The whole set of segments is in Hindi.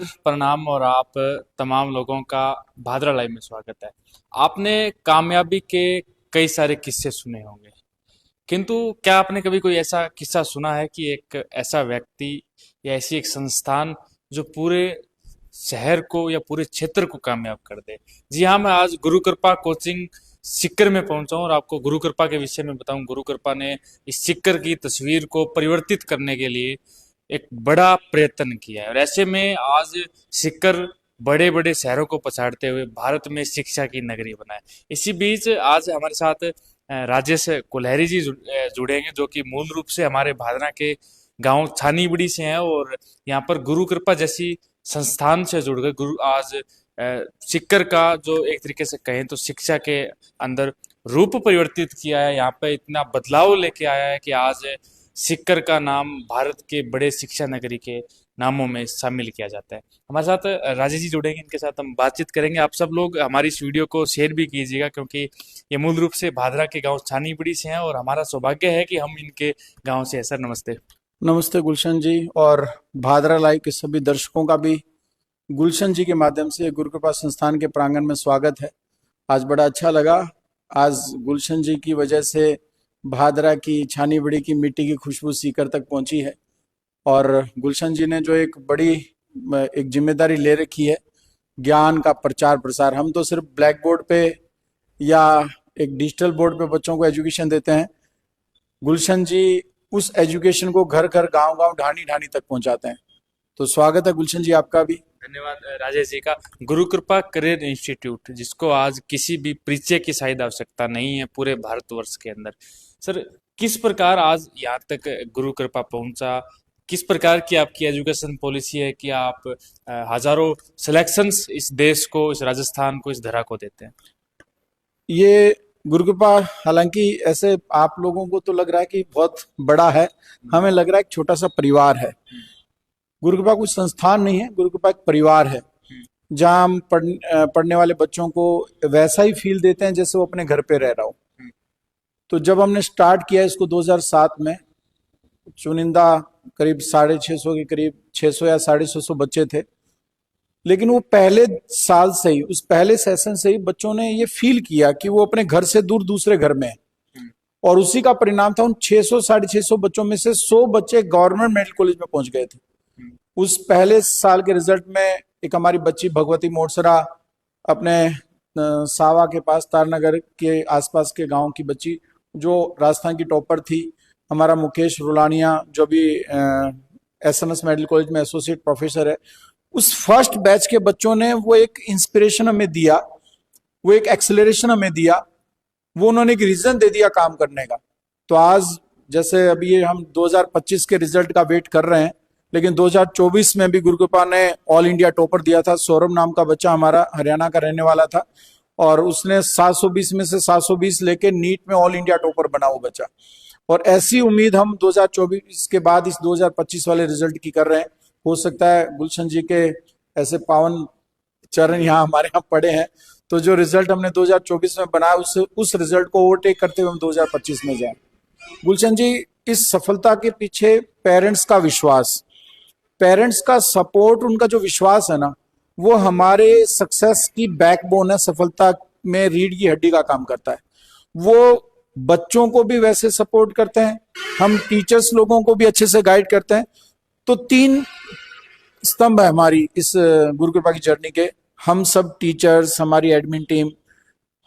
प्रणाम और आप तमाम लोगों का भादरा लाइव में स्वागत है। आपने कामयाबी के कई सारे किस्से सुने होंगे, किंतु क्या आपने कभी कोई ऐसा किस्सा सुना है कि एक ऐसा व्यक्ति या ऐसी एक संस्थान जो पूरे शहर को या पूरे क्षेत्र को कामयाब कर दे? जी हाँ, मैं आज गुरु कृपा कोचिंग सीकर में पहुंचा हूं और आपको गुरु कृपा के विषय में बताऊं। गुरु कृपा ने इस सीकर की तस्वीर को परिवर्तित करने के लिए एक बड़ा प्रयत्न किया है और ऐसे में आज सीकर बड़े बड़े शहरों को पछाड़ते हुए भारत में शिक्षा की नगरी बना है। इसी बीच आज हमारे साथ राजेश कुल्हरी जी जुड़ेंगे, जो कि मूल रूप से हमारे भादरा के गांव छानीबड़ी से हैं और यहाँ पर गुरु कृपा जैसी संस्थान से जुड़ गए। गुरु आज सीकर का जो एक तरीके से कहें तो शिक्षा के अंदर रूप परिवर्तित किया है, यहाँ पे इतना बदलाव लेके आया है कि आज सीकर का नाम भारत के बड़े शिक्षा नगरी के नामों में शामिल किया जाता है। हमारे साथ राजेश जी जुड़ेंगे, इनके साथ हम बातचीत करेंगे। आप सब लोग हमारी इस वीडियो को शेयर भी कीजिएगा, क्योंकि ये मूल रूप से भादरा के गांव छानीबड़ी से हैं और हमारा सौभाग्य है कि हम इनके गांव से हैं। सर नमस्ते। नमस्ते गुलशन जी, और भादरा लाइव के सभी दर्शकों का भी गुलशन जी के माध्यम से गुरु कृपा संस्थान के प्रांगण में स्वागत है। आज बड़ा अच्छा लगा। आज गुलशन जी की वजह से भादरा की छानी बड़ी की मिट्टी की खुशबू सीकर तक पहुंची है और गुलशन जी ने जो एक जिम्मेदारी ले रखी है, ज्ञान का प्रचार प्रसार। हम तो सिर्फ ब्लैक बोर्ड पे या एक डिजिटल बोर्ड पे बच्चों को एजुकेशन देते हैं। गुलशन जी उस एजुकेशन को घर घर गांव गांव ढाणी ढाणी तक पहुंचाते हैं। तो स्वागत है गुलशन जी आपका भी। धन्यवाद राजेश जी का। गुरु कृपा करियर इंस्टीट्यूट, जिसको आज किसी भी परिचय की शायद आवश्यकता नहीं है पूरे भारतवर्ष के अंदर। सर, किस प्रकार आज यहाँ तक गुरु कृपा पहुंचा? किस प्रकार की आपकी एजुकेशन पॉलिसी है कि आप हजारों सिलेक्शंस इस देश को, इस राजस्थान को, इस धरा को देते हैं? ये गुरु कृपा, हालांकि ऐसे आप लोगों को तो लग रहा है कि बहुत बड़ा है, हमें लग रहा है एक छोटा सा परिवार है। गुरु कृपा कोई संस्थान नहीं है, गुरु कृपा एक परिवार है जहाँ हम पढ़ने वाले बच्चों को वैसा ही फील देते हैं जैसे वो अपने घर पे रह रहा हो। तो जब हमने स्टार्ट किया इसको 2007 में, चुनिंदा करीब 650 के करीब 600 या 650 बच्चे थे, लेकिन वो पहले साल से ही, उस पहले सेशन से ही बच्चों ने ये फील किया कि वो अपने घर से दूर दूसरे घर में है। और उसी का परिणाम था, उन 600 650 बच्चों में से 100 बच्चे गवर्नमेंट मेडिकल कॉलेज में पहुंच गए थे। उस पहले साल के रिजल्ट में एक हमारी बच्ची भगवती मोरसरा, अपने सावा के पास तारनगर के आसपास के गांव की बच्ची, जो राजस्थान की टॉपर थी। हमारा मुकेश रुलानिया, जो भी एसएमएस मेडिकल कॉलेज में एसोसिएट प्रोफेसर है, उस फर्स्ट बैच के बच्चों ने वो एक इंस्पिरेशन हमें दिया, वो एक एक्सेलरेशन हमें दिया, वो उन्होंने एक रीजन दे दिया काम करने का। तो आज जैसे अभी ये हम 2025 के रिजल्ट का वेट कर रहे हैं, लेकिन 2024 में भी गुरु कृपा ने ऑल इंडिया टॉपर दिया था। सौरभ नाम का बच्चा हमारा हरियाणा का रहने वाला था और उसने 720 में से 720 लेके नीट में ऑल इंडिया टॉपर बना वो बच्चा। और ऐसी उम्मीद हम 2024 के बाद इस 2025 वाले रिजल्ट की कर रहे हैं। हो सकता है गुलशन जी के ऐसे पावन चरण यहाँ हमारे यहाँ पड़े हैं, तो जो रिजल्ट हमने 2024 में बनाया उस रिजल्ट को ओवरटेक करते हुए हम 2025 में जाएं। गुलशन जी, इस सफलता के पीछे पेरेंट्स का विश्वास, पेरेंट्स का सपोर्ट, उनका जो विश्वास है ना, वो हमारे सक्सेस की बैकबोन है। सफलता में रीढ़ की हड्डी का काम करता है। वो बच्चों को भी वैसे सपोर्ट करते हैं, हम टीचर्स लोगों को भी अच्छे से गाइड करते हैं। तो 3 स्तंभ है हमारी इस गुरु कृपा की जर्नी के। हम सब टीचर्स, हमारी एडमिन टीम,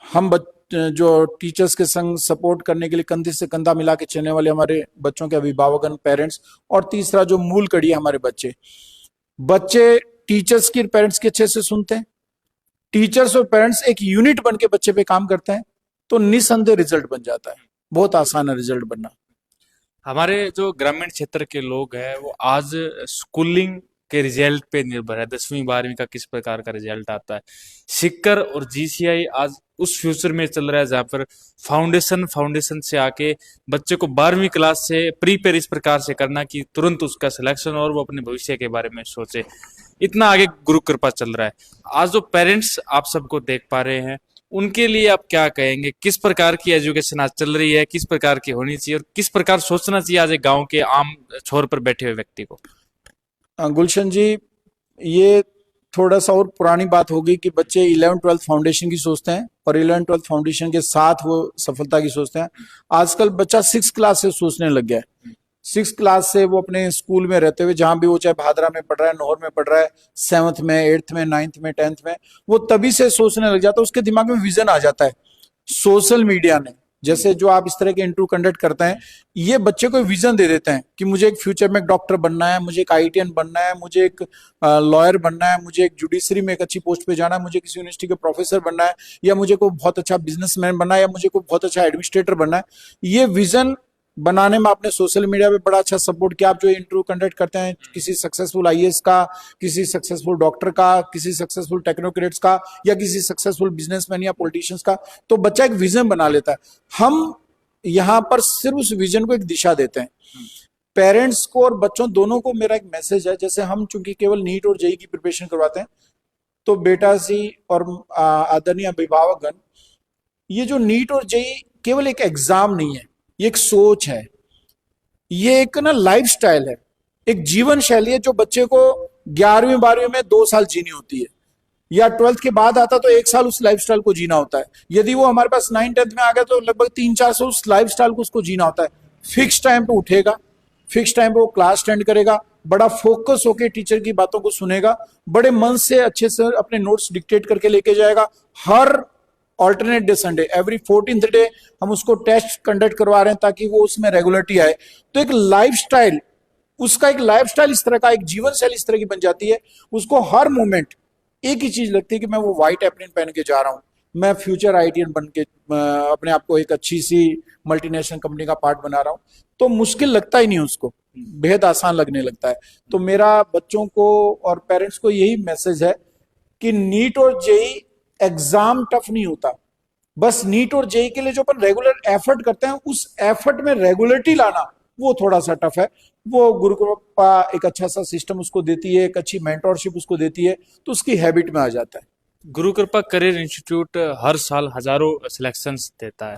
हम जो टीचर्स के संग सपोर्ट करने के लिए कंधे से कंधा मिला के चलने वाले हमारे बच्चों के अभिभावक, पेरेंट्स, और तीसरा जो मूल कड़ी है हमारे बच्चे। बच्चे टीचर्स की, पेरेंट्स की अच्छे से सुनते हैं। टीचर्स और पेरेंट्स एक यूनिट बन के बच्चे पे काम करते हैं, तो निसंदेह रिजल्ट बन जाता है। बहुत आसान है रिजल्ट बनना। हमारे जो ग्रामीण क्षेत्र के लोग हैं वो आज स्कूलिंग के रिजल्ट पे निर्भर है। 10वीं 12वीं का किस प्रकार का रिजल्ट आता है। सिक्कर और जीसीआई आज उस फ्यूचर में चल रहा है जहाँ पर फाउंडेशन से आके बच्चे को 12वीं क्लास से प्रीपेयर इस प्रकार से करना कि तुरंत उसका सिलेक्शन और वो अपने भविष्य के बारे में सोचे। इतना आगे गुरु कृपा चल रहा है। आज जो पेरेंट्स आप सबको देख पा रहे हैं, उनके लिए आप क्या कहेंगे? किस प्रकार की एजुकेशन आज चल रही है, किस प्रकार की होनी चाहिए और किस प्रकार सोचना चाहिए आज एक गांव के आम छोर पर बैठे हुए व्यक्ति को? गुलशन जी, ये थोड़ा सा और पुरानी बात होगी कि बच्चे 11th-12th फाउंडेशन की सोचते हैं और 11th-12th फाउंडेशन के साथ वो सफलता की सोचते हैं। आजकल बच्चा 6th क्लास से सोचने लग गया है। 6th क्लास से वो अपने स्कूल में रहते हुए, जहां भी वो चाहे भादरा में पढ़ रहा है, नौहर में पढ़ रहा है, 7th में, 8th में, 9th में, 10th में, वो तभी से सोचने लग जाता है। उसके दिमाग में विजन आ जाता है। सोशल मीडिया ने, जैसे जो आप इस तरह के इंटरव्यू कंडक्ट करते हैं, ये बच्चे को विजन दे देते हैं कि मुझे एक फ्यूचर में एक डॉक्टर बनना है, मुझे एक आईटीएन बनना है, मुझे एक लॉयर बनना है, मुझे एक जुडिशरी में एक अच्छी पोस्ट पे जाना है, मुझे किसी यूनिवर्सिटी के प्रोफेसर बनना है, या मुझे कोई बहुत अच्छा बिजनेसमैन बनना है, या मुझे कोई बहुत अच्छा एडमिनिस्ट्रेटर बनना है। ये विजन बनाने में आपने सोशल मीडिया पे बड़ा अच्छा सपोर्ट किया। आप जो इंटरव्यू कंडक्ट करते हैं किसी सक्सेसफुल आईएएस का, किसी सक्सेसफुल डॉक्टर का, किसी सक्सेसफुल टेक्नोक्रेट्स का, या किसी सक्सेसफुल बिजनेसमैन या पॉलिटिशियंस का, तो बच्चा एक विजन बना लेता है। हम यहाँ पर सिर्फ उस विजन को एक दिशा देते हैं। पेरेंट्स को और बच्चों दोनों को मेरा एक मैसेज है, जैसे हम चूंकि केवल नीट और जेई की प्रिपरेशन करवाते हैं, तो बेटा जी और आदरणीय अभिभावकगण, ये जो नीट और जेई केवल एक एग्जाम नहीं है, ये एक सोच है, ये एक ना लाइफस्टाइल है, एक जीवन शैली है जो बच्चे को 11वीं 12वीं में 2 साल जीनी होती है, या 12th के बाद आता तो 1 साल उस लाइफस्टाइल को जीना होता है। यदि वो हमारे पास 9th-10th में आ गया तो लगभग 3-4 साल उस लाइफस्टाइल को उसको जीना होता है। फिक्स टाइम पे उठेगा, फिक्स टाइम पे वो क्लास अटेंड करेगा, बड़ा फोकस होकर टीचर की बातों को सुनेगा, बड़े मन से अच्छे से अपने नोट्स डिक्टेट करके लेके जाएगा। हर alternate day Sunday, every 14th day हम उसको टेस्ट कंडक्ट करवा रहे हैं ताकि वो उसमें रेगुलरिटी आए। तो एक लाइफस्टाइल, उसका एक लाइफस्टाइल इस तरह का, एक जीवन शैली इस तरह की बन जाती है, उसको हर मोमेंट एक ही चीज लगती है कि मैं वो व्हाइट एप्रन पहन के जा रहा हूँ, मैं फ्यूचर आईटीएन बन के अपने आप को एक अच्छी सी मल्टीनेशनल कंपनी का पार्ट बना रहा हूँ। तो मुश्किल लगता ही नहीं उसको, बेहद आसान लगने लगता है। तो मेरा बच्चों को और पेरेंट्स को यही मैसेज है कि नीट और जेई एग्जाम टफ नहीं होता, बस नीट और जेई के लिए जो अपन रेगुलर एफर्ट करते हैं, उस एफर्ट में रेगुलरिटी लाना वो थोड़ा सा टफ है। वो गुरुकृपा एक अच्छा सा सिस्टम उसको देती है, एक अच्छी मेंटोरशिप उसको देती है, तो उसकी हैबिट में आ जाता है। गुरु कृपा करियर इंस्टीट्यूट हर साल हजारों सिलेक्शंस देता है।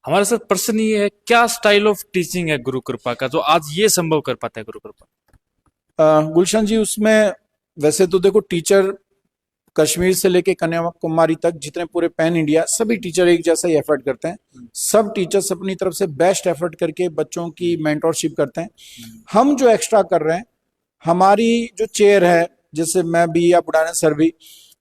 हमारे साथ प्रश्न ये है, क्या स्टाइल ऑफ टीचिंग है गुरु कृपा का जो आज ये संभव कर पाता है गुरु कृपा? गुलशन जी, उसमें वैसे तो देखो, टीचर कश्मीर से लेके कन्याकुमारी तक जितने पूरे पैन इंडिया, सभी टीचर एक जैसा ही एफर्ट करते हैं। सब टीचर्स अपनी तरफ से बेस्ट एफर्ट करके बच्चों की मेंटोरशिप करते हैं। हम जो एक्स्ट्रा कर रहे हैं, हमारी जो चेयर है, जैसे मैं भी या बुढ़ाने सर भी,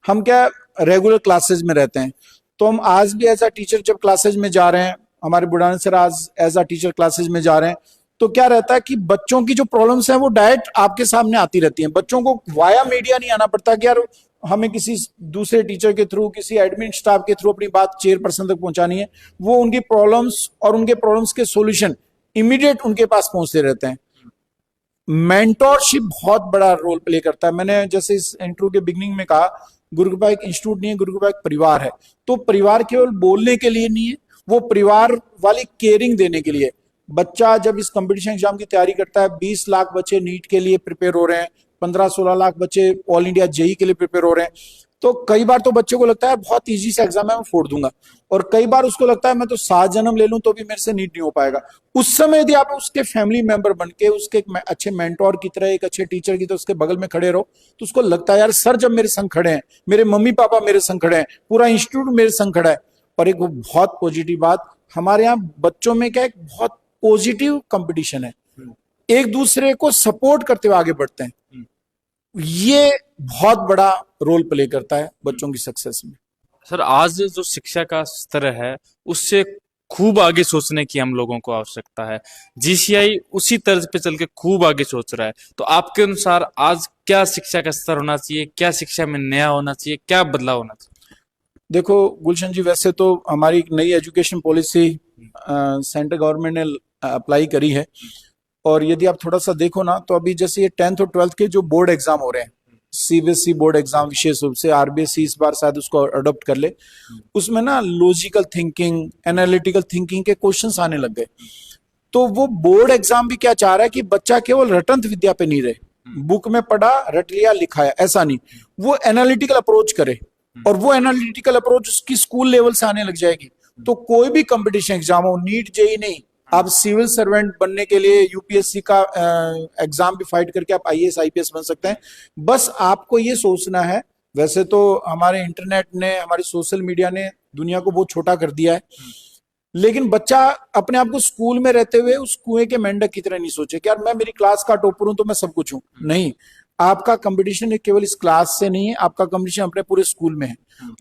हम क्या रेगुलर क्लासेज में रहते हैं, तो हम आज भी एज अ टीचर जब क्लासेज में जा रहे हैं, हमारे बुढ़ाने सर आज एज अ टीचर क्लासेज में जा रहे हैं, तो क्या रहता है कि बच्चों की जो प्रॉब्लम्स हैं वो डायरेक्ट आपके सामने आती रहती हैं। बच्चों को वाया मीडिया नहीं आना पड़ता कि यार हमें किसी दूसरे टीचर के थ्रू, किसी एडमिन स्टाफ के थ्रू अपनी बात चेयरपर्सन तक पहुंचानी है। वो उनकी प्रॉब्लम्स और उनके प्रॉब्लम्स के सॉल्यूशन इमीडिएट उनके पास पहुंचते रहते हैं। मेंटोरशिप बहुत बड़ा रोल प्ले करता है। मैंने जैसे इस इंटरव्यू के बिगनिंग में कहा, गुरुकृपा एक इंस्टीट्यूट नहीं है, गुरुकृपा एक परिवार है। तो परिवार केवल बोलने के लिए नहीं है, वो परिवार वाली केयरिंग देने के लिए। बच्चा जब इस कंपटीशन एग्जाम की तैयारी करता है, 20 लाख बच्चे नीट के लिए प्रिपेयर हो रहे हैं, 15-16 लाख बच्चे ऑल इंडिया जेई के लिए प्रिपेयर हो रहे हैं, तो कई बार तो बच्चे को लगता है बहुत इजी सा एग्जाम है, मैं फोड़ दूंगा, और कई बार उसको लगता है मैं तो 7 जन्म ले लूं तो भी मेरे से नीट नहीं हो पाएगा। उस समय यदि आप उसके फैमिली मेंबर बन के, उसके एक अच्छे मेंटोर की तरह, एक अच्छे टीचर की तरह उसके बगल में खड़े रहो, तो उसको लगता है यार सर जब मेरे संग खड़े हैं, मेरे मम्मी पापा मेरे संग खड़े हैं, पूरा इंस्टीट्यूट मेरे संग खड़ा है। और एक बहुत पॉजिटिव बात, हमारे यहाँ बच्चों में क्या एक बहुत पॉजिटिव कंपटीशन है, एक दूसरे को सपोर्ट करते हुए आगे बढ़ते हैं। ये बहुत बड़ा रोल प्ले करता है बच्चों की सक्सेस में। सर, आज जो शिक्षा का स्तर है उससे खूब आगे सोचने की हम लोगों को आवश्यकता है। जीसीआई उसी तर्ज पे चल के खूब आगे सोच रहा है। तो आपके अनुसार आज क्या शिक्षा का स्तर होना चाहिए, क्या शिक्षा में नया होना चाहिए, क्या बदलाव होना चाहिए? देखो गुलशन जी, वैसे तो हमारी एक नई एजुकेशन पॉलिसी सेंट्रल गवर्नमेंट ने अप्लाई करी है, और यदि आप थोड़ा सा देखो ना, तो अभी जैसे ये 10th और 12th के जो बोर्ड एग्जाम हो रहे हैं, सीबीएसई बोर्ड एग्जाम, विशेष रूप से आरबीएसई इस बार शायद उसको अडॉप्ट कर ले, उसमें ना लॉजिकल थिंकिंग, एनालिटिकल थिंकिंग के क्वेश्चंस आने लग गए। तो वो बोर्ड एग्जाम भी क्या चाह रहा है कि बच्चा केवल रटंत विद्या पे नहीं रहे, बुक में पढ़ा, रट लिया, लिखाया, ऐसा नहीं, वो एनालिटिकल अप्रोच करे, और वो एनालिटिकल अप्रोच उसकी स्कूल लेवल से आने लग जाएगी। तो कोई भी कंपटीशन एग्जाम हो, नीट जेई नहीं, आप सिविल सर्वेंट बनने के लिए यूपीएससी का एग्जाम भी फाइट करके आप आईएएस आईपीएस बन सकते हैं। बस आपको ये सोचना है। वैसे तो हमारे इंटरनेट ने, हमारी सोशल मीडिया ने दुनिया को बहुत छोटा कर दिया है, लेकिन बच्चा अपने आप को स्कूल में रहते हुए उस कुएं के मेंढक की तरह नहीं सोचे कि यार मैं मेरी क्लास का टॉपर हूं तो मैं सब कुछ हूं। नहीं, आपका कंपटीशन केवल इस क्लास से नहीं है, आपका कंपटीशन अपने पूरे स्कूल में है।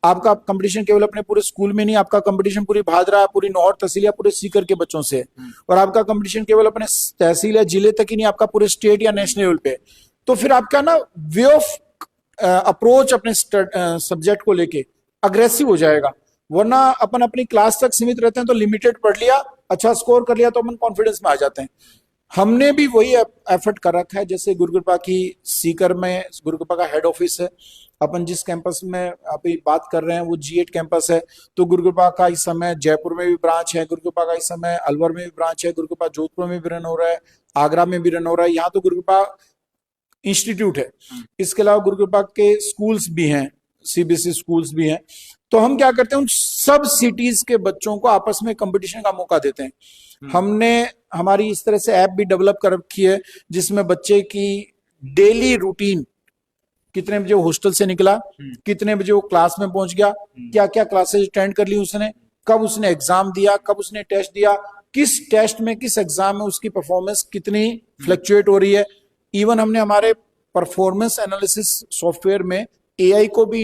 आपका कंपटीशन केवल अपने पूरे स्कूल में नहीं, आपका कंपटीशन पूरी भादरा, पूरी नौहर तहसील या पूरे सीकर के बच्चों से है। और आपका कंपटीशन केवल अपने तहसील या जिले तक ही नहीं, आपका पूरे स्टेट या नेशनल लेवल पे। तो फिर आपका ना वे ऑफ अप्रोच अपने सब्जेक्ट को लेके अग्रेसिव हो जाएगा। वरना अपन अपनी क्लास तक सीमित रहते हैं तो लिमिटेड पढ़ लिया, अच्छा स्कोर कर लिया तो अपन कॉन्फिडेंस में आ जाते हैं। हमने भी वही एफर्ट कर रखा है। जैसे गुरुकृपा की सीकर में गुरुकृपा का हेड ऑफिस है, अपन जिस कैंपस में अभी बात कर रहे हैं वो G8 कैंपस है। तो गुरुकृपा का इस समय जयपुर में भी ब्रांच है, गुरुकृपा का इस समय अलवर में भी ब्रांच है, गुरुकृपा जोधपुर में भी रन हो रहा है, आगरा में भी रन हो रहा है। यहाँ तो गुरुकृपा इंस्टीट्यूट है। इसके अलावा गुरुकृपा के स्कूल्स भी हैं, सीबीएसई स्कूल्स भी हैं। तो हम क्या करते हैं, उन सब सिटीज के बच्चों को आपस में कंपटीशन का मौका देते हैं। हमने हमारी इस तरह से ऐप भी डेवलप कर रखी है जिसमें बच्चे की डेली रूटीन, कितने बजे वो हॉस्टल से निकला, कितने बजे वो क्लास में पहुंच गया, क्या क्या क्लासेस अटेंड कर ली उसने, कब उसने एग्जाम दिया, कब उसने टेस्ट दिया, किस टेस्ट में किस एग्जाम में उसकी परफॉर्मेंस कितनी फ्लक्चुएट हो रही है। इवन हमने हमारे परफॉर्मेंस एनालिसिस सॉफ्टवेयर में एआई को भी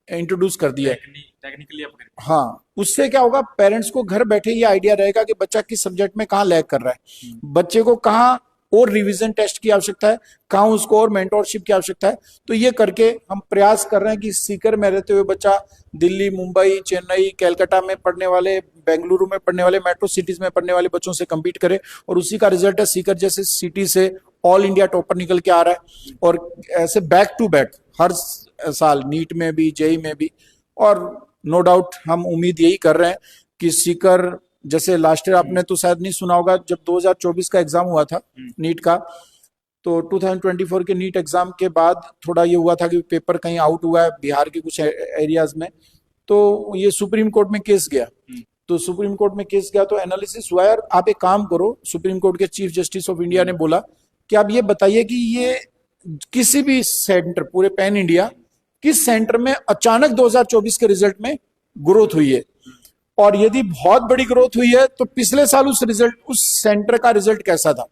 इंट्रोड्यूस कर दिया है। टेक्निकली हाँ, उससे क्या होगा, पेरेंट्स को घर बैठे ये आइडिया रहेगा कि बच्चा किस सब्जेक्ट में कहाँ लैग कर रहा है, बच्चे को कहाँ और रिवीजन टेस्ट की आवश्यकता है, कहाँ उसको और मेंटोरशिप की आवश्यकता है। तो ये करके हम प्रयास कर रहे हैं कि सीकर में रहते हुए बच्चा दिल्ली, मुंबई, चेन्नई, कैलकाटा में पढ़ने वाले, बेंगलुरु में पढ़ने वाले, मेट्रो सिटीज में पढ़ने वाले बच्चों से कम्पीट करे। और उसी का रिजल्ट है सीकर जैसे सिटी से ऑल इंडिया टॉपर निकल के आ रहा है। और ऐसे बैक टू बैक हर साल नीट में भी, जेई में भी। और नो डाउट हम उम्मीद यही कर रहे हैं कि सीकर जैसे लास्ट ईयर आपने तो शायद नहीं सुना होगा, जब 2024 का एग्जाम हुआ था नीट का, तो 2024 के नीट एग्जाम के बाद थोड़ा ये हुआ था कि पेपर कहीं आउट हुआ है बिहार के कुछ एरियाज में, तो ये सुप्रीम कोर्ट में केस गया। तो सुप्रीम कोर्ट में केस गया तो एनालिसिस हुआ, यार आप एक काम करो, सुप्रीम कोर्ट के चीफ जस्टिस ऑफ इंडिया ने बोला कि आप ये बताइए कि ये किसी भी सेंटर पूरे पैन इंडिया किस सेंटर में अचानक 2024 के रिजल्ट में ग्रोथ हुई है, और यदि बहुत बड़ी ग्रोथ हुई है तो पिछले साल उस सेंटर का रिजल्ट कैसा था।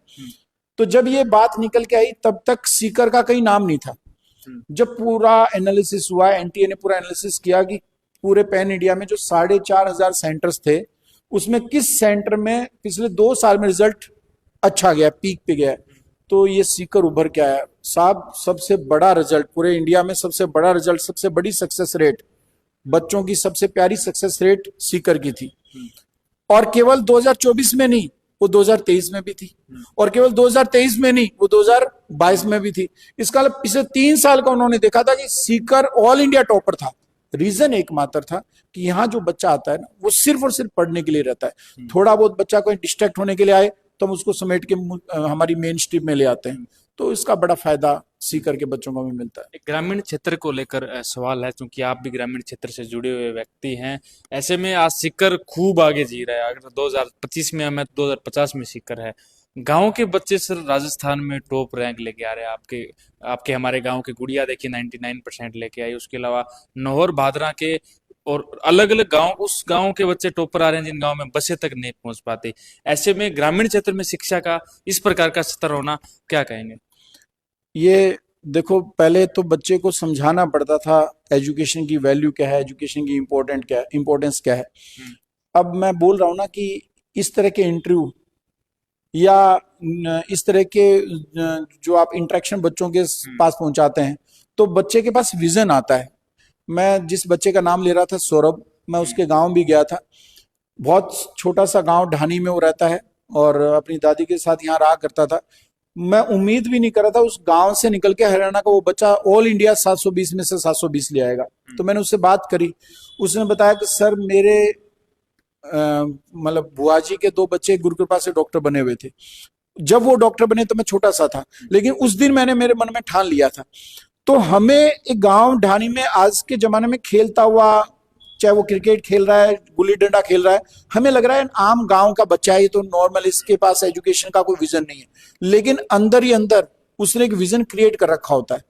तो जब ये बात निकल के आई तब तक सीकर का कहीं नाम नहीं था। जब पूरा एनालिसिस हुआ, एनटीए ने पूरा एनालिसिस किया कि पूरे पैन इंडिया में जो 4,500 सेंटर्स थे उसमें किस सेंटर में पिछले 2 साल में रिजल्ट अच्छा गया, पीक पे गया, तो ये सीकर उभर के आया। साहब सबसे बड़ा रिजल्ट पूरे इंडिया में, सबसे बड़ा रिजल्ट, सबसे बड़ी सक्सेस रेट, बच्चों की सबसे प्यारी सक्सेस रेट सीकर की थी। और केवल 2024 में नहीं, वो 2023 में भी थी, और केवल 2023 में नहीं, वो 2022 में भी थी। इसका मतलब पिछले 3 साल का उन्होंने देखा था कि सीकर ऑल इंडिया टॉपर था। रीजन एकमात्र था कि यहाँ जो बच्चा आता है ना, वो सिर्फ और सिर्फ पढ़ने के लिए रहता है। थोड़ा बहुत बच्चा कोई डिस्ट्रैक्ट होने के लिए आए तो हम उसको समेट के हमारी मेन स्ट्रीम में ले आते हैं। तो इसका बड़ा फायदा सीकर के बच्चों को भी मिलता है। ग्रामीण क्षेत्र को लेकर सवाल है, क्योंकि आप भी ग्रामीण क्षेत्र से जुड़े हुए व्यक्ति हैं। ऐसे में आज सीकर खूब आगे जी रहा है। अगर 2025 में हमें 2050 में सीकर है। गांव के बच्चे सर राजस्थान में टॉप रैंक लेके आ रहे हैं। आपके हमारे गांव के गुड़िया देखिए 99% लेके आई। उसके अलावा नौहर भादरा के और अलग अलग गांव, उस गांव के बच्चे टॉपर आ रहे हैं जिन गांव में बसें तक नहीं पहुंच पाते। ऐसे में ग्रामीण क्षेत्र में शिक्षा का इस प्रकार का स्तर होना, क्या कहेंगे? ये देखो, पहले तो बच्चे को समझाना पड़ता था एजुकेशन की वैल्यू क्या है, एजुकेशन की इम्पोर्टेंस क्या है। अब मैं बोल रहा हूँ ना कि इस तरह के इंटरव्यू या इस तरह के जो आप इंटरेक्शन बच्चों के पास पहुंचाते हैं तो बच्चे के पास विजन आता है। मैं जिस बच्चे का नाम ले रहा था सौरभ, मैं उसके गांव भी गया था। बहुत छोटा सा गांव ढानी में वो रहता है और अपनी दादी के साथ यहाँ रहा करता था। मैं उम्मीद भी नहीं कर रहा था उस गांव से निकल के हरियाणा का वो बच्चा ऑल इंडिया 720 में से 720 ले आएगा। तो मैंने उससे बात करी, उसने बताया कि सर मेरे मतलब बुआ जी के 2 बच्चे गुरुकृपा से डॉक्टर बने हुए थे। जब वो डॉक्टर बने तो मैं छोटा सा था, लेकिन उस दिन मैंने मेरे मन में ठान लिया था। तो हमें एक गांव ढानी में आज के जमाने में खेलता हुआ चाहे वो क्रिकेट खेल रहा है, गुल्ली डंडा खेल रहा है, हमें लग रहा है आम गांव का बच्चा है, ये तो नॉर्मल, इसके पास एजुकेशन का कोई विजन नहीं है, लेकिन अंदर ही अंदर उसने एक विजन क्रिएट कर रखा होता है।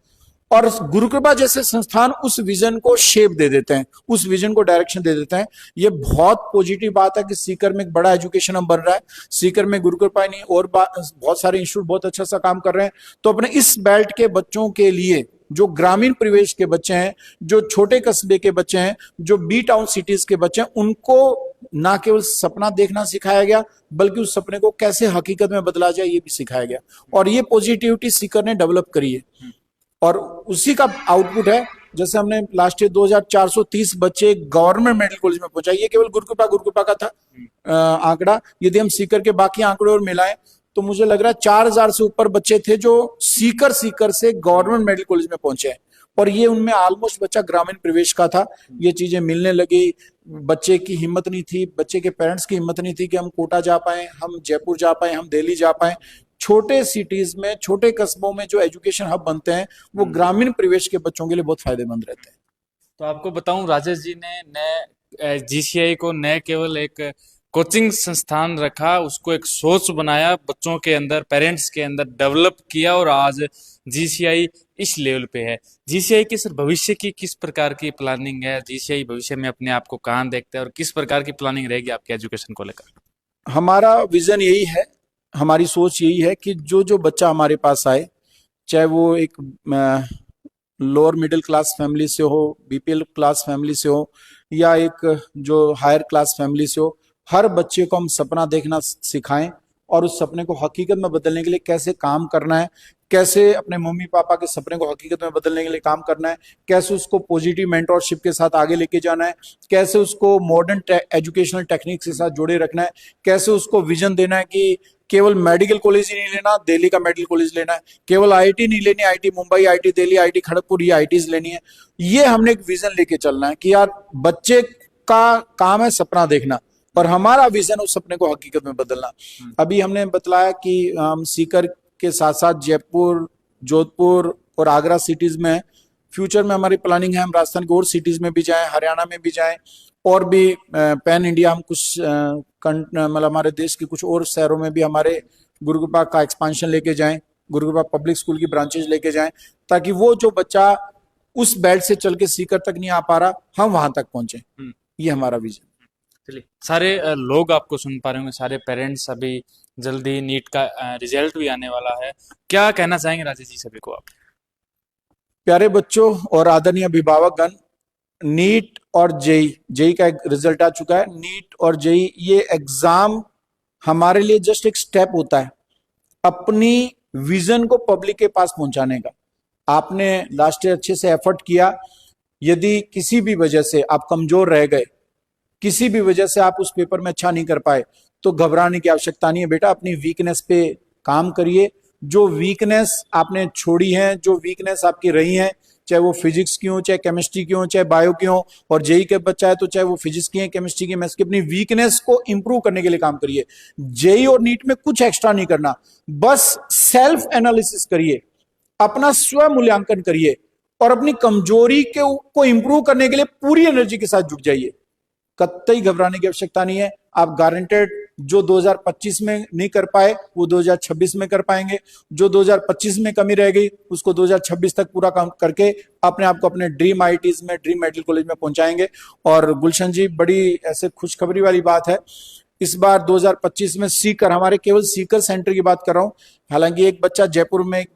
और गुरु कृपा जैसे संस्थान उस विजन को शेप दे देते हैं, उस विजन को डायरेक्शन दे देते हैं। ये बहुत पॉजिटिव बात है कि सीकर में एक बड़ा एजुकेशन हब बन रहा है। सीकर में गुरु कृपा नहीं और बहुत सारे इंस्टीट्यूट बहुत अच्छा सा काम कर रहे हैं। तो अपने इस बेल्ट के बच्चों के लिए, जो ग्रामीण परिवेश के बच्चे हैं, जो छोटे कस्बे के बच्चे हैं, जो बी टाउन सिटीज के बच्चे हैं, उनको ना केवल सपना देखना सिखाया गया, बल्कि उस सपने को कैसे हकीकत में बदला जाए ये भी सिखाया गया। और ये पॉजिटिविटी सीकर ने डेवलप करी है और उसी का आउटपुट है। जैसे हमने लास्ट ईयर 2430 बच्चे गवर्नमेंट मेडिकल कॉलेज में पहुंचाए, ये केवल गुरुकृपा का था आंकड़ा। यदि हम सीकर के बाकी आंकड़े और मिलाएं तो मुझे लग रहा है 4000 से ऊपर बच्चे थे जो सीकर से गवर्नमेंट मेडिकल कॉलेज में पहुंचे हैं। और ये उनमें ऑलमोस्ट बच्चा ग्रामीण प्रवेश का था। ये चीजें मिलने लगी, बच्चे की हिम्मत नहीं थी, बच्चे के पेरेंट्स की हिम्मत नहीं थी कि हम कोटा जा पाए, हम जयपुर जा पाए, हम दिल्ली जा पाए। छोटे सिटीज में, छोटे कस्बों में जो एजुकेशन हब बनते हैं वो ग्रामीण परिवेश के बच्चों के लिए बहुत फायदेमंद रहते हैं। तो आपको बताऊं, राजेश जी ने नए जीसीआई को न केवल एक कोचिंग संस्थान रखा, उसको एक सोच बनाया, बच्चों के अंदर, पेरेंट्स के अंदर डेवलप किया और आज जीसीआई इस लेवल पे है। जीसीआई की सर भविष्य की किस प्रकार की प्लानिंग है? जीसीआई भविष्य में अपने आप को कहाँ देखता है और किस प्रकार की प्लानिंग रहेगी आपके एजुकेशन को लेकर? हमारा विजन यही है, हमारी सोच यही है कि जो जो बच्चा हमारे पास आए, चाहे वो एक लोअर मिडिल क्लास फैमिली से हो, बीपीएल क्लास फैमिली से हो, या एक जो हायर क्लास फैमिली से हो, हर बच्चे को हम सपना देखना सिखाएं और उस सपने को हकीकत में बदलने के लिए कैसे काम करना है, कैसे अपने मम्मी पापा के सपने को हकीकत में बदलने के लिए काम करना है, कैसे उसको पॉजिटिव मेंटोरशिप के साथ आगे लेके जाना है, कैसे उसको मॉडर्न एजुकेशनल टेक्निक्स के साथ जोड़े रखना है, कैसे उसको विजन देना है कि केवल मेडिकल कॉलेज ही नहीं लेना, दिल्ली का मेडिकल कॉलेज लेना है, केवल आईआईटी नहीं लेनी, IIT Mumbai, IIT Delhi, IIT Kharagpur, ये आईआईटीज लेनी है। ये हमने एक विजन लेके चलना है कि यार बच्चे का काम है सपना देखना और हमारा विजन उस सपने को हकीकत में बदलना। अभी हमने बतलाया कि हम सीकर के साथ साथ जयपुर, जोधपुर और आगरा सिटीज में, फ्यूचर में हमारी प्लानिंग है हम राजस्थान की और सिटीज में भी जाएं, हरियाणा में भी जाएं, और भी पैन इंडिया हम कुछ मतलब हमारे देश के कुछ और शहरों में भी हमारे गुरुकृपा का एक्सपांशन लेके जाएं, गुरुकृपा पब्लिक स्कूल की ब्रांचेज लेके जाएं, ताकि वो जो बच्चा उस बेल्ट से चल के सीकर तक नहीं आ पा रहा, हम वहां तक पहुंचे। ये हमारा विजन। चलिए, सारे लोग आपको सुन पा रहे होंगे, सारे पेरेंट्स, अभी जल्दी नीट का रिजल्ट भी आने वाला है, क्या कहना चाहेंगे राजेश जी सभी को आप? प्यारे बच्चों और आदरणीय अभिभावकगण, नीट और जेई का एक रिजल्ट आ चुका है। नीट और जेई ये एग्जाम हमारे लिए जस्ट एक स्टेप होता है अपनी विजन को पब्लिक के पास पहुंचाने का। आपने लास्ट ईयर अच्छे से एफर्ट किया, यदि किसी भी वजह से आप कमजोर रह गए, किसी भी वजह से आप उस पेपर में अच्छा नहीं कर पाए, तो घबराने की आवश्यकता नहीं है बेटा। अपनी वीकनेस पे काम करिए। जो वीकनेस आपने छोड़ी है, जो वीकनेस आपकी रही है, चाहे वो फिजिक्स की हो, चाहे केमिस्ट्री की हो, चाहे बायो की हो, और जेई के बच्चा है तो चाहे वो फिजिक्स की है, केमिस्ट्री की, मैथ्स की, अपनी वीकनेस को इंप्रूव करने के लिए काम करिए। जेई और नीट में कुछ एक्स्ट्रा नहीं करना, बस सेल्फ एनालिसिस करिए, अपना स्व मूल्यांकन करिए और अपनी कमजोरी को इंप्रूव करने के लिए पूरी एनर्जी के साथ जुट जाइए। कतई घबराने की आवश्यकता नहीं है। आप गारंटेड जो 2025 में नहीं कर पाए वो 2026 में कर पाएंगे, जो 2025 में कमी रह गई उसको 2026 तक पूरा काम करके अपने आप को अपने ड्रीम आईआईटीज में, ड्रीम मेडिकल कॉलेज में पहुंचाएंगे। और गुलशन जी, बड़ी ऐसे खुशखबरी वाली बात है, इस बार 2025 में सीकर, हमारे केवल सीकर सेंटर की बात कर रहा हूँ, हालांकि एक बच्चा जयपुर में, एक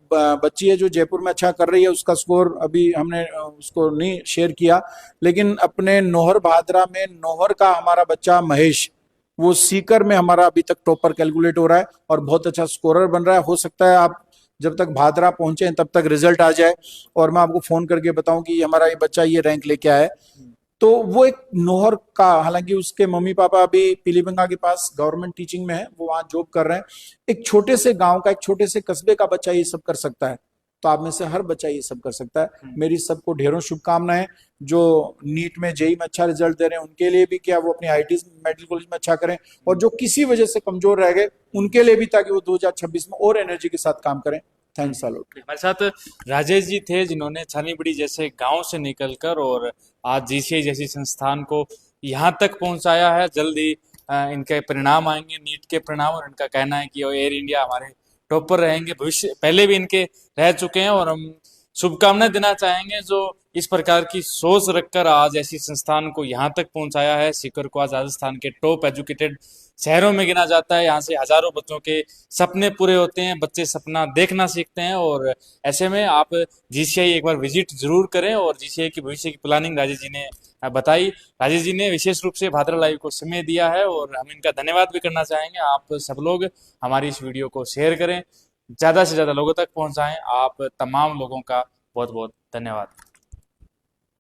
बच्ची है जो जयपुर में अच्छा कर रही है, उसका स्कोर अभी हमने उसको नहीं शेयर किया, लेकिन अपने नौहर भादरा में नौहर का हमारा बच्चा महेश, वो सीकर में हमारा अभी तक टॉपर कैलकुलेट हो रहा है और बहुत अच्छा स्कोरर बन रहा है। हो सकता है आप जब तक भादरा पहुंचे तब तक रिजल्ट आ जाए और मैं आपको फोन करके बताऊं कि हमारा ये बच्चा ये रैंक लेके आया है। तो वो एक नौहर का, हालांकि उसके मम्मी पापा अभी पीलीभंगा के पास गवर्नमेंट टीचिंग में है, वो वहां जॉब कर रहे हैं। एक छोटे से गांव का, एक छोटे से कस्बे का बच्चा ये सब कर सकता है, तो आप में से हर बच्चा ये सब कर सकता है। मेरी सबको ढेरों शुभकामनाएं। जो नीट में, जेई में अच्छा रिजल्ट दे रहे हैं उनके लिए भी, क्या वो अपनी आईआईटी मेडिकल कॉलेज में अच्छा करें, और जो किसी वजह से कमजोर रह गए उनके लिए भी, ताकि वो 2026 में और एनर्जी के साथ काम करें। Thanks a lot. हमारे साथ राजेश जी थे जिन्होंने छानी बड़ी जैसे गांव से निकलकर और आज जीसीआई जैसी संस्थान को यहाँ तक पहुंचाया है। जल्दी इनके परिणाम आएंगे, नीट के परिणाम, और इनका कहना है कि एयर इंडिया हमारे टॉपर रहेंगे। भविष्य पहले भी इनके रह चुके हैं और हम शुभकामनाएं देना चाहेंगे जो इस प्रकार की सोच रखकर आज ऐसी संस्थान को यहाँ तक पहुंचाया है। सीकर को आज राजस्थान के टॉप एजुकेटेड शहरों में गिना जाता है। यहाँ से हजारों बच्चों के सपने पूरे होते हैं, बच्चे सपना देखना सीखते हैं, और ऐसे में आप जीसीआई एक बार विजिट जरूर करें। और जीसीआई की भविष्य की प्लानिंग राजेश जी ने बताई। राजेश जी ने विशेष रूप से भादरा लाइव को समय दिया है और हम इनका धन्यवाद भी करना चाहेंगे। आप सब लोग हमारी इस वीडियो को शेयर करें, ज़्यादा से ज़्यादा लोगों तक पहुंचाएं। आप तमाम लोगों का बहुत बहुत धन्यवाद।